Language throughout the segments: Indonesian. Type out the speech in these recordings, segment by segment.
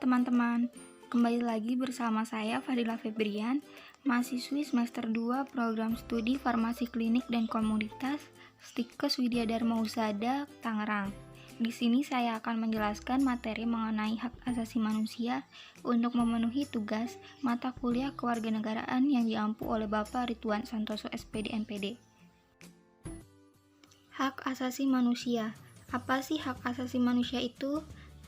teman-teman, kembali lagi bersama saya Fadila Febrian, mahasiswi semester 2 Program Studi Farmasi Klinik dan Komoditas Stikes Widya Dharma Husada, Tangerang. Di sini saya akan menjelaskan materi mengenai hak asasi manusia untuk memenuhi tugas mata kuliah kewarganegaraan yang diampu oleh Bapak Ridwan Santoso SPD MPD. Hak asasi manusia. Apa sih hak asasi manusia itu?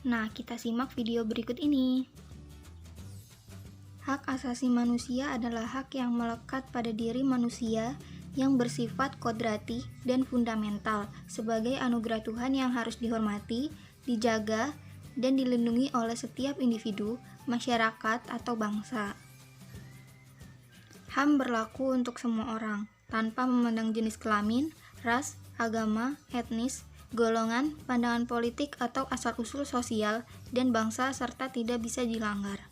Nah, kita simak video berikut ini. Hak asasi manusia adalah hak yang melekat pada diri manusia yang bersifat kodrati dan fundamental sebagai anugerah Tuhan yang harus dihormati, dijaga, dan dilindungi oleh setiap individu, masyarakat, atau bangsa. HAM berlaku untuk semua orang, tanpa memandang jenis kelamin, ras, agama, etnis, golongan, pandangan politik atau asal-usul sosial dan bangsa serta tidak bisa dilanggar.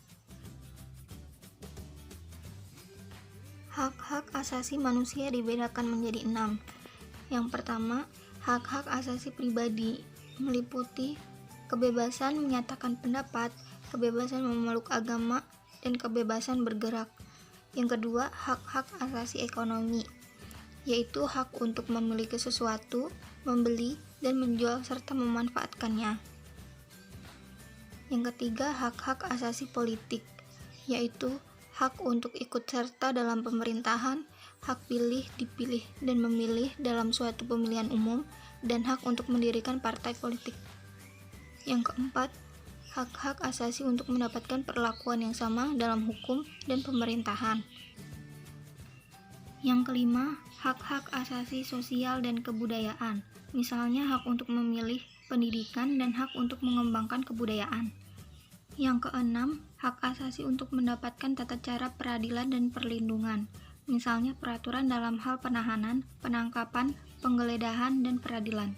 Hak-hak asasi manusia dibedakan menjadi 6. Yang pertama, hak-hak asasi pribadi meliputi kebebasan menyatakan pendapat, kebebasan memeluk agama, dan kebebasan bergerak. Yang kedua, hak-hak asasi ekonomi, yaitu hak untuk memiliki sesuatu, membeli, dan menjual serta memanfaatkannya. Yang ketiga, hak-hak asasi politik, yaitu hak untuk ikut serta dalam pemerintahan, hak pilih, dipilih, dan memilih dalam suatu pemilihan umum, dan hak untuk mendirikan partai politik. Yang keempat, hak-hak asasi untuk mendapatkan perlakuan yang sama dalam hukum dan pemerintahan. Yang kelima, hak-hak asasi sosial dan kebudayaan, misalnya hak untuk memilih pendidikan dan hak untuk mengembangkan kebudayaan. Yang keenam, hak asasi untuk mendapatkan tata cara peradilan dan perlindungan, misalnya peraturan dalam hal penahanan, penangkapan, penggeledahan, dan peradilan.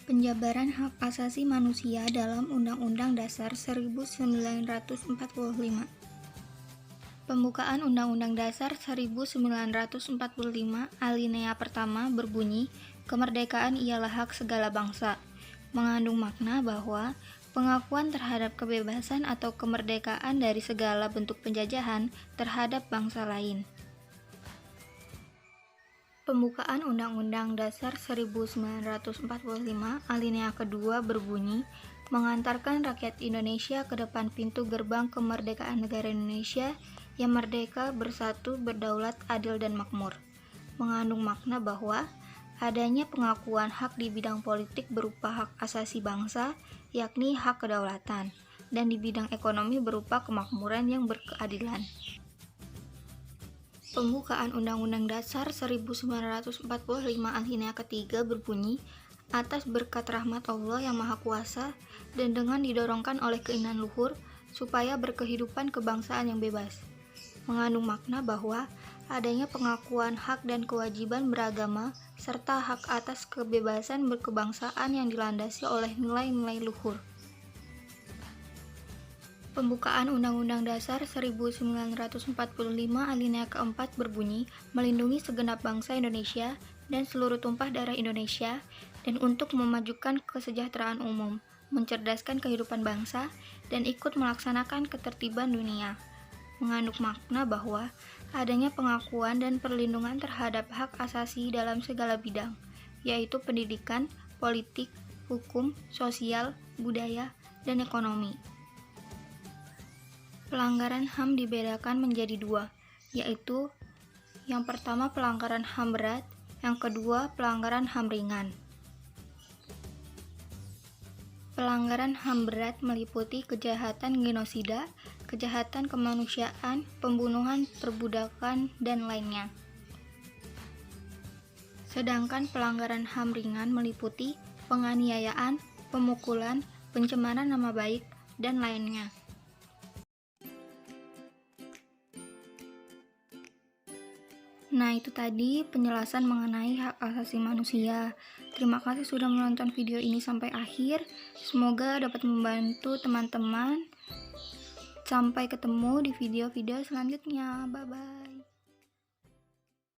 Penjabaran hak asasi manusia dalam Undang-Undang Dasar 1945. Pembukaan Undang-Undang Dasar 1945 alinea pertama berbunyi, kemerdekaan ialah hak segala bangsa, mengandung makna bahwa pengakuan terhadap kebebasan atau kemerdekaan dari segala bentuk penjajahan terhadap bangsa lain. Pembukaan Undang-Undang Dasar 1945 alinea kedua berbunyi, mengantarkan rakyat Indonesia ke depan pintu gerbang kemerdekaan negara Indonesia yang merdeka, bersatu, berdaulat, adil, dan makmur. Mengandung makna bahwa adanya pengakuan hak di bidang politik berupa hak asasi bangsa, yakni hak kedaulatan, dan di bidang ekonomi berupa kemakmuran yang berkeadilan. Pembukaan Undang-Undang Dasar 1945 alinea ketiga berbunyi, atas berkat rahmat Allah yang Maha Kuasa dan dengan didorongkan oleh keinginan luhur supaya berkehidupan kebangsaan yang bebas. Mengandung makna bahwa adanya pengakuan hak dan kewajiban beragama serta hak atas kebebasan berkebangsaan yang dilandasi oleh nilai-nilai luhur. Pembukaan Undang-Undang Dasar 1945 alinea keempat berbunyi, melindungi segenap bangsa Indonesia dan seluruh tumpah darah Indonesia, dan untuk memajukan kesejahteraan umum, mencerdaskan kehidupan bangsa, dan ikut melaksanakan ketertiban dunia. Mengandung makna bahwa adanya pengakuan dan perlindungan terhadap hak asasi dalam segala bidang, yaitu pendidikan, politik, hukum, sosial, budaya, dan ekonomi. Pelanggaran HAM dibedakan menjadi 2, yaitu yang pertama pelanggaran HAM berat, yang kedua pelanggaran HAM ringan. Pelanggaran HAM berat meliputi kejahatan genosida, kejahatan kemanusiaan, pembunuhan, perbudakan, dan lainnya. Sedangkan pelanggaran HAM ringan meliputi penganiayaan, pemukulan, pencemaran nama baik, dan lainnya. Nah, itu tadi penjelasan mengenai hak asasi manusia. Terima kasih sudah menonton video ini sampai akhir. Semoga dapat membantu teman-teman. Sampai ketemu di video-video selanjutnya. Bye-bye.